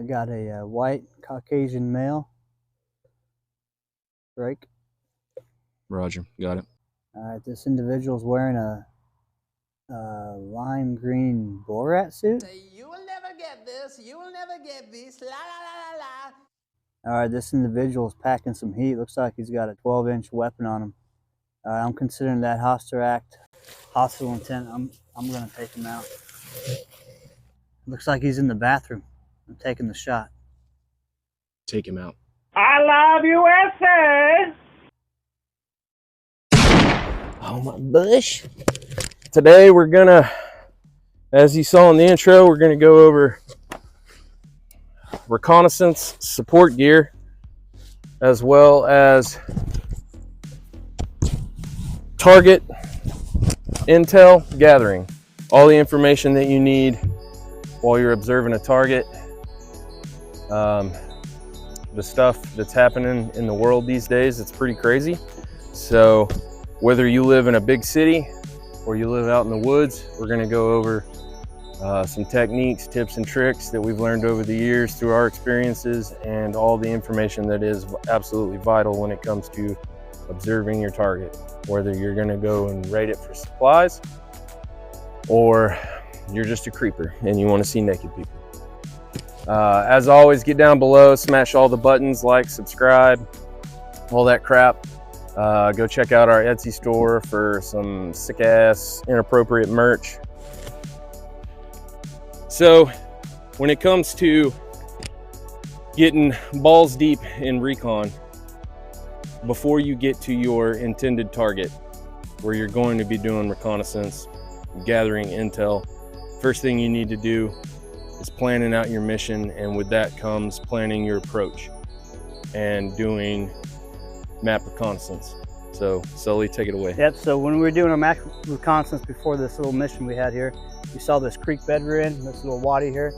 got a white Caucasian male. Break. Roger, got it. All right, this individual's wearing a lime green Borat suit. You will never get this. You will never get this. La la la la la. All right, this individual's packing some heat. Looks like he's got a 12-inch weapon on him. I'm considering that hostile intent. I'm gonna take him out. Looks like he's in the bathroom. I'm taking the shot. Take him out. I love USA! Oh my bush. Today we're gonna, as you saw in the intro, we're gonna go over reconnaissance support gear as well as target intel gathering. All the information that you need while you're observing a target. The stuff that's happening in the world these days, it's pretty crazy. So whether you live in a big city or you live out in the woods, we're gonna go over some techniques, tips, and tricks that we've learned over the years through our experiences, and all the information that is absolutely vital when it comes to observing your target, whether you're gonna go and raid it for supplies or you're just a creeper and you wanna see naked people. As always, get down below, smash all the buttons, like, subscribe, all that crap. Go check out our Etsy store for some sick-ass, inappropriate merch. So, when it comes to getting balls deep in recon, before you get to your intended target, where you're going to be doing reconnaissance, gathering intel, first thing you need to do is planning out your mission, and with that comes planning your approach and doing map reconnaissance. So Sully, take it away. Yep, so when we were doing our map reconnaissance before this little mission we had here, we saw this creek bed we're in, this little wadi here.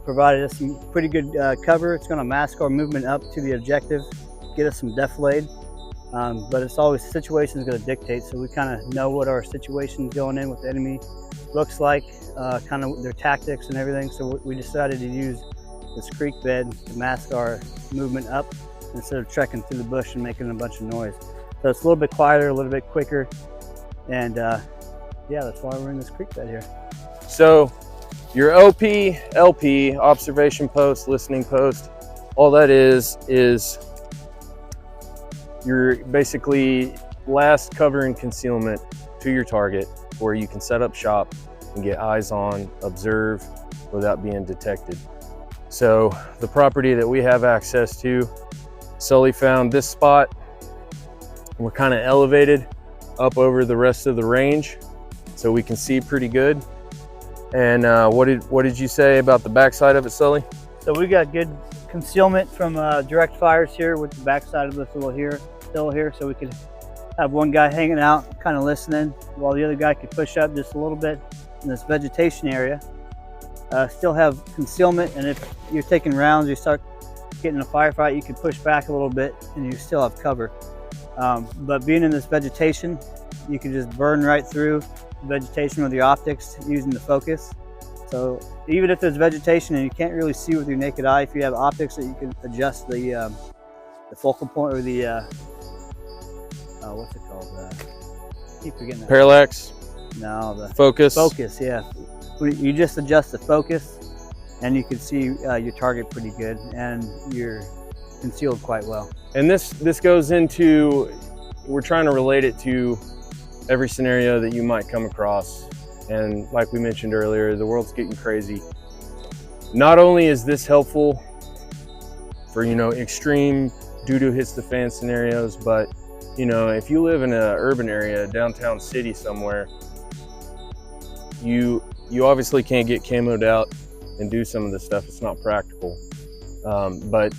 Provided us some pretty good cover. It's gonna mask our movement up to the objective, get us some defilade. But it's always situation is gonna dictate, so we kind of know what our situation going in with the enemy looks like, kind of their tactics and everything. So we decided to use this creek bed to mask our movement up instead of trekking through the bush and making a bunch of noise. So it's a little bit quieter, a little bit quicker, and yeah, that's why we're in this creek bed here. So your OP, LP, observation post, listening post, all that is your basically last cover and concealment to your target, where you can set up shop and get eyes on, observe without being detected. So the property that we have access to, Sully found this spot. We're kind of elevated up over the rest of the range, so we can see pretty good. And what did you say about the backside of it, Sully? So we got good concealment from direct fires here with the backside of this little hill here, so we could have one guy hanging out, kind of listening, while the other guy could push up just a little bit in this vegetation area. Still have concealment, and if you're taking rounds, you start getting a firefight, you can push back a little bit and you still have cover. But being in this vegetation, you can just burn right through the vegetation with your optics using the focus. So even if there's vegetation and you can't really see with your naked eye, if you have optics that you can adjust the focal point, or the what's it called? I keep forgetting that. Parallax? No, the focus. Focus, yeah. You just adjust the focus, and you can see your target pretty good, and you're concealed quite well. And this goes into, we're trying to relate it to every scenario that you might come across. And like we mentioned earlier, the world's getting crazy. Not only is this helpful for, extreme doo-doo hits the fan scenarios, but if you live in an urban area, downtown city somewhere, you obviously can't get camoed out and do some of this stuff. It's not practical. But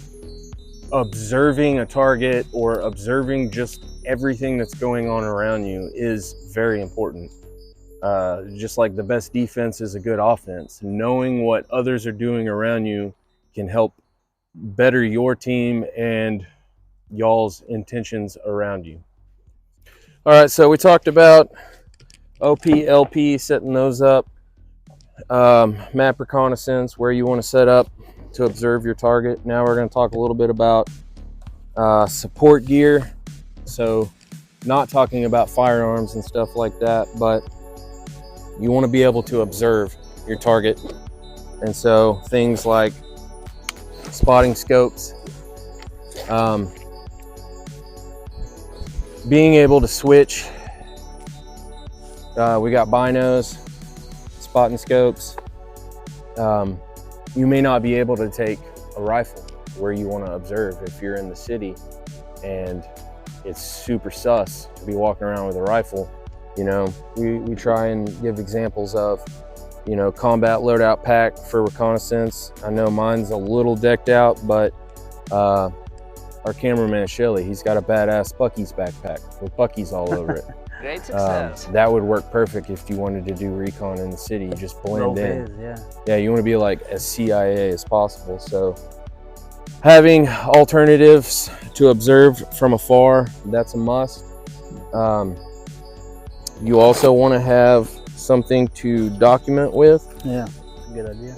observing a target or observing just everything that's going on around you is very important. Just like the best defense is a good offense. Knowing what others are doing around you can help better your team and y'all's intentions around you. All right, so we talked about OP, LP, setting those up, map reconnaissance, where you want to set up to observe your target. Now we're going to talk a little bit about support gear. So not talking about firearms and stuff like that, but you want to be able to observe your target. And so things like spotting scopes, being able to switch. We got binos, spotting scopes. You may not be able to take a rifle where you want to observe if you're in the city and it's super sus to be walking around with a rifle. You know, we try and give examples of, you know, combat loadout pack for reconnaissance. I know mine's a little decked out, but our cameraman Shelly, he's got a badass Bucky's backpack with Bucky's all over it. Great success. That would work perfect if you wanted to do recon in the city. You just blend in. Yeah, you want to be like as CIA as possible. So having alternatives to observe from afar, that's a must. You also want to have something to document with. Yeah, that's a good idea.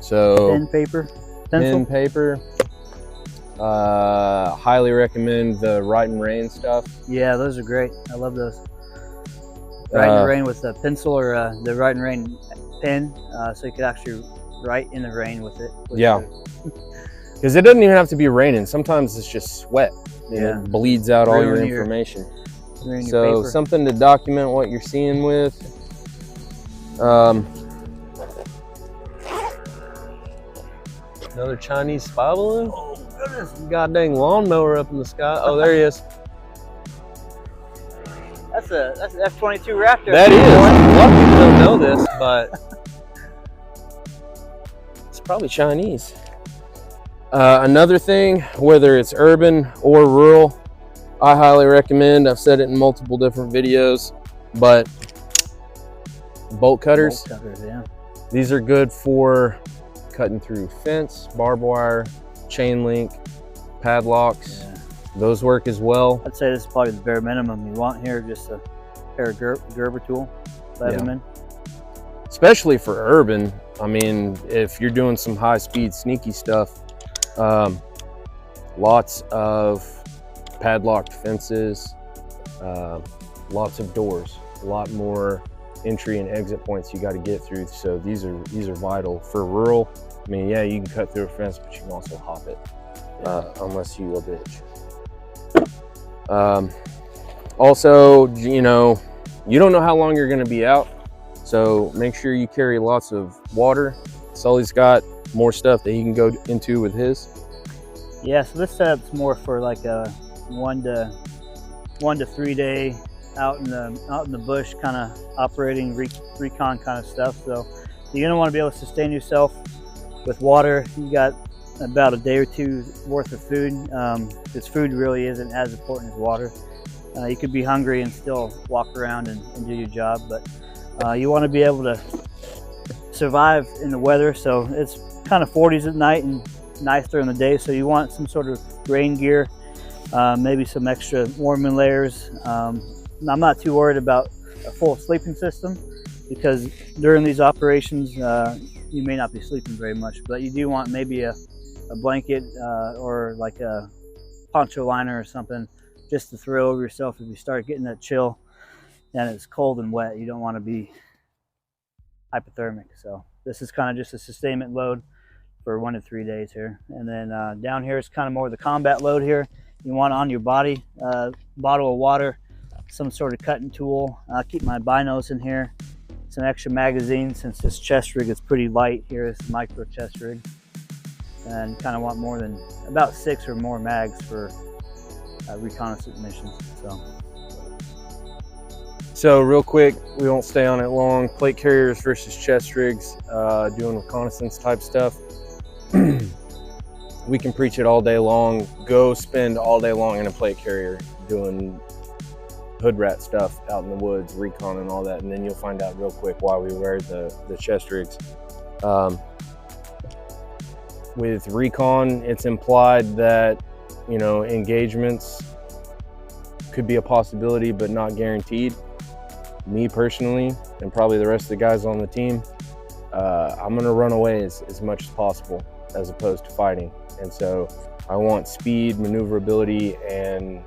So pen, paper, pencil. pen, paper. Highly recommend the Write in Rain stuff. Yeah, those are great. I love those. Write in the rain with a pencil or the Write in Rain pen, so you could actually write in the rain with it. Yeah, because it doesn't even have to be raining. Sometimes it's just sweat. Yeah, it bleeds out all your information. So something to document what you're seeing with. Another Chinese spy balloon. Oh goodness! Goddamn lawnmower up in the sky. Oh, there he is. That's an F-22 Raptor. That is. A lot of people don't know this, but it's probably Chinese. Another thing, whether it's urban or rural, I highly recommend, I've said it in multiple different videos, but bolt cutters. Bolt cutters, yeah. These are good for cutting through fence, barbed wire, chain link, padlocks. Yeah. Those work as well. I'd say this is probably the bare minimum you want here, just a pair of Gerber tool, Leatherman. Yeah. Especially for urban. I mean, if you're doing some high-speed sneaky stuff, lots of padlocked fences, lots of doors, a lot more entry and exit points you got to get through. So these are vital for rural. I mean, yeah, you can cut through a fence, but you can also hop it, unless you a bitch. Also, you know, you don't know how long you're going to be out, so make sure you carry lots of water. Sully's got more stuff that he can go into with his. Yeah, so this setup's more for like a 1 to 3 day out in the bush kind of operating recon kind of stuff. So you're gonna want to be able to sustain yourself with water. You got about a day or two worth of food. This food really isn't as important as water. You could be hungry and still walk around and do your job, but you want to be able to survive in the weather. So it's kind of 40s at night and nice during the day, so you want some sort of rain gear, maybe some extra warming layers. I'm not too worried about a full sleeping system, because during these operations you may not be sleeping very much, but you do want maybe a blanket or like a poncho liner or something just to throw over yourself if you start getting that chill and it's cold and wet. You don't want to be hypothermic. So this is kind of just a sustainment load for 1 to 3 days here. And then down here is kind of more the combat load here. You want on your body, bottle of water, some sort of cutting tool. I'll keep my binos in here, some extra magazines, since this chest rig is pretty light here, this micro chest rig. And kind of want more than about 6 or more mags for reconnaissance missions. So real quick, we won't stay on it long. Plate carriers versus chest rigs, doing reconnaissance type stuff. We can preach it all day long. Go spend all day long in a plate carrier doing hood rat stuff out in the woods, recon and all that, and then you'll find out real quick why we wear the chest rigs. With recon, it's implied that, you know, engagements could be a possibility but not guaranteed. Me personally, and probably the rest of the guys on the team, I'm gonna run away as much as possible as opposed to fighting. And so I want speed, maneuverability, and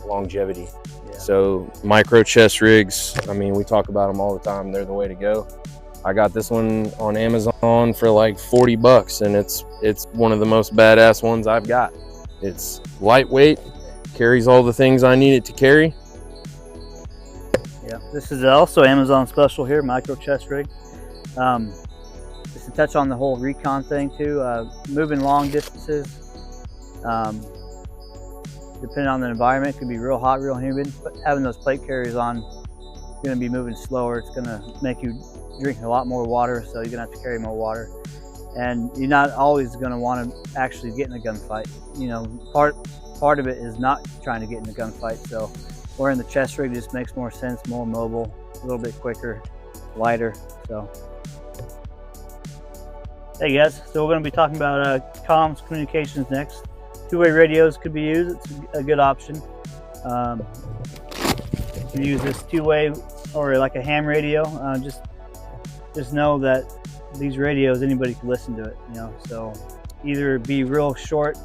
longevity. Yeah. So micro chest rigs, I mean, we talk about them all the time. They're the way to go. I got this one on Amazon for like 40 bucks, and it's one of the most badass ones I've got. It's lightweight, carries all the things I need it to carry. Yeah, this is also Amazon special here, micro chest rig. Just to touch on the whole recon thing too, moving long distances, depending on the environment, it could be real hot, real humid, but having those plate carriers on, you're going to be moving slower. It's going to make you drink a lot more water, so you're going to have to carry more water. And you're not always going to want to actually get in a gunfight. You know, part of it is not trying to get in a gunfight, so wearing the chest rig just makes more sense, more mobile, a little bit quicker, lighter. So hey guys, so we're going to be talking about comms communications next. Two-way radios could be used. It's a good option. You can use this two-way or like a ham radio. Just know that these radios, anybody can listen to it, you know. So either be real short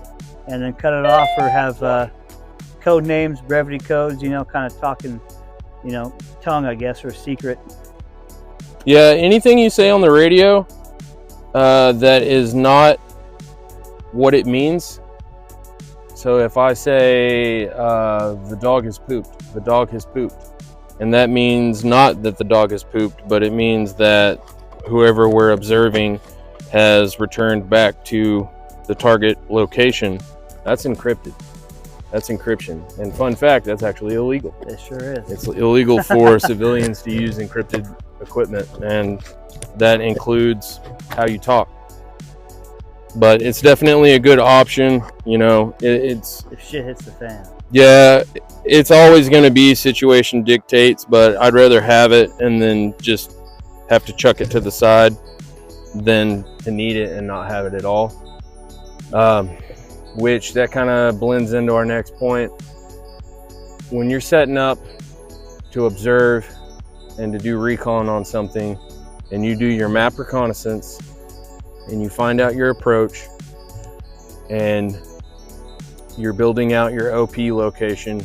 and then cut it off, or have code names, brevity codes, you know, kind of talking, you know, tongue, I guess, or secret. Yeah, anything you say on the radio that is not what it means. So if I say the dog has pooped, the dog has pooped, and that means not that the dog has pooped, but it means that whoever we're observing has returned back to the target location, that's encrypted. That's encryption. And fun fact, that's actually illegal. It sure is. It's illegal for civilians to use encrypted equipment, and that includes how you talk. But it's definitely a good option, you know. It's if shit hits the fan. Yeah, it's always going to be situation dictates, but I'd rather have it and then just have to chuck it to the side than to need it and not have it at all. Which that kind of blends into our next point. When you're setting up to observe and to do recon on something, and you do your map reconnaissance, and you find out your approach, and you're building out your OP location,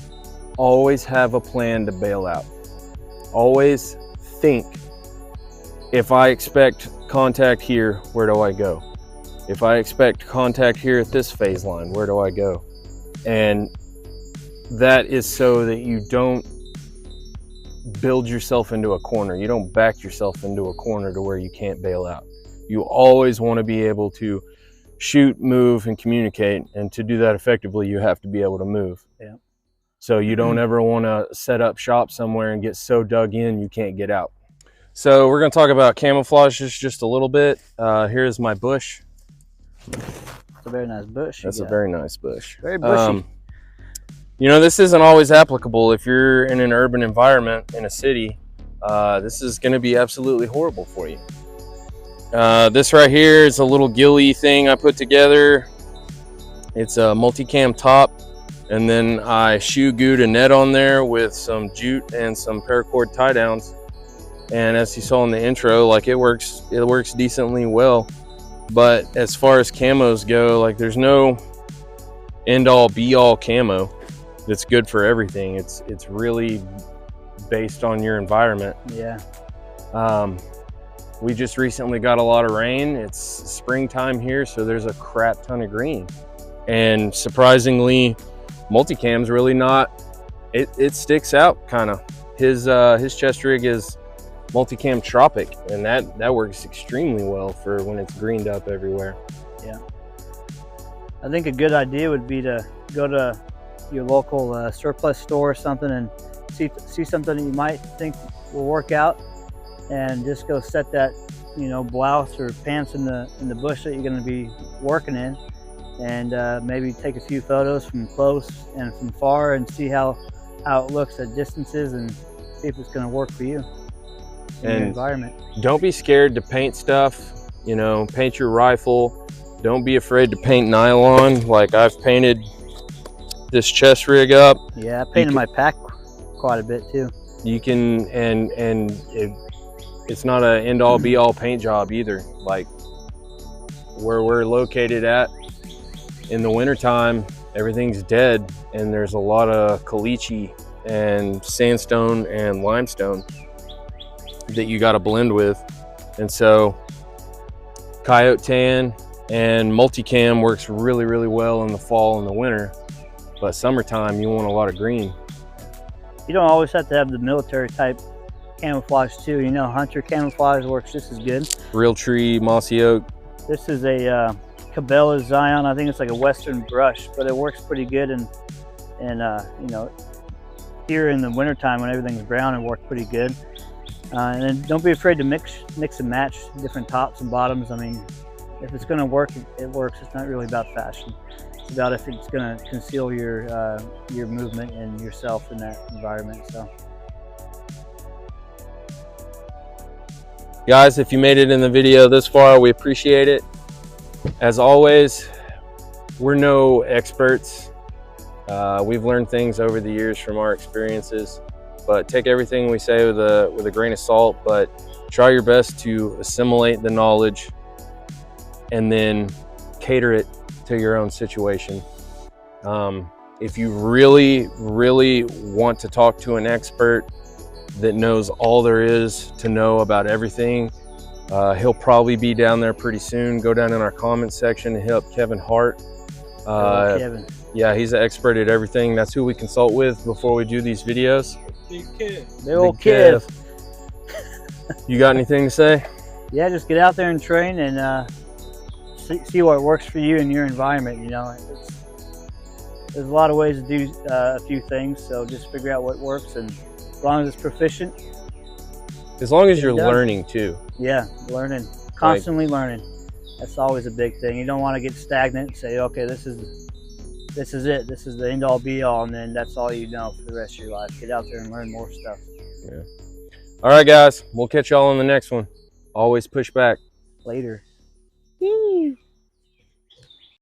always have a plan to bail out. Always think, if I expect contact here, where do I go? If I expect contact here at this phase line, where do I go? And that is so that you don't build yourself into a corner. You don't back yourself into a corner to where you can't bail out. You always want to be able to shoot, move, and communicate. And to do that effectively, you have to be able to move. Yeah. So you don't ever want to set up shop somewhere and get so dug in you can't get out. So we're going to talk about camouflage just a little bit. Here's my bush. It's a very nice bush. That's a very nice bush. Very bushy. You know, this isn't always applicable. If you're in an urban environment in a city, this is going to be absolutely horrible for you. This right here is a little ghillie thing I put together. It's a multicam top, and then I shoe glued a net on there with some jute and some paracord tie downs. And as you saw in the intro, like it works decently well. But as far as camos go, like there's no end all be all camo that's good for everything. It's really based on your environment. Yeah. We just recently got a lot of rain. It's springtime here, so there's a crap ton of green. And surprisingly, multicam's really not, it sticks out kind of. His chest rig is multicam tropic, and that works extremely well for when it's greened up everywhere. Yeah. I think a good idea would be to go to your local surplus store or something and see something that you might think will work out, and just go set that, you know, blouse or pants in the bush that you're going to be working in, and maybe take a few photos from close and from far and see how it looks at distances and see if it's going to work for you in your environment. Don't be scared to paint stuff. You know, paint your rifle. Don't be afraid to paint nylon. Like I've painted this chest rig up. Yeah, I painted my pack quite a bit too. You can, and it's not an end-all be-all paint job either. Like where we're located at in the wintertime, everything's dead, and there's a lot of caliche and sandstone and limestone that you got to blend with. And so coyote tan and multicam works really, really well in the fall and the winter, but summertime you want a lot of green. You don't always have to have the military type camouflage too. You know, hunter camouflage works just as good. Real tree, mossy oak. This is a Cabela Zion. I think it's like a western brush, but it works pretty good. And you know, here in the wintertime when everything's brown, it works pretty good. And then don't be afraid to mix and match different tops and bottoms. I mean, if it's going to work, it works. It's not really about fashion. It's about if it's going to conceal your movement and yourself in that environment. So, guys, if you made it in the video this far, we appreciate it. As always, we're no experts. We've learned things over the years from our experiences, but take everything we say with a grain of salt, but try your best to assimilate the knowledge and then cater it to your own situation. If you really, really want to talk to an expert that knows all there is to know about everything, he'll probably be down there pretty soon. Go down in our comment section and hit up Kevin Hart. Kevin. Yeah, he's an expert at everything. That's who we consult with before we do these videos. Big Kev. Big old Kev. You got anything to say? Yeah, just get out there and train and see what works for you in your environment. You know, there's a lot of ways to do a few things, so just figure out what works, and as long as it's proficient. As long as you're learning too. Yeah, learning, constantly learning. That's always a big thing. You don't want to get stagnant and say, okay, this is it. This is the end all be all, and then that's all you know for the rest of your life. Get out there and learn more stuff. Yeah. All right, guys. We'll catch y'all on the next one. Always push back. Later.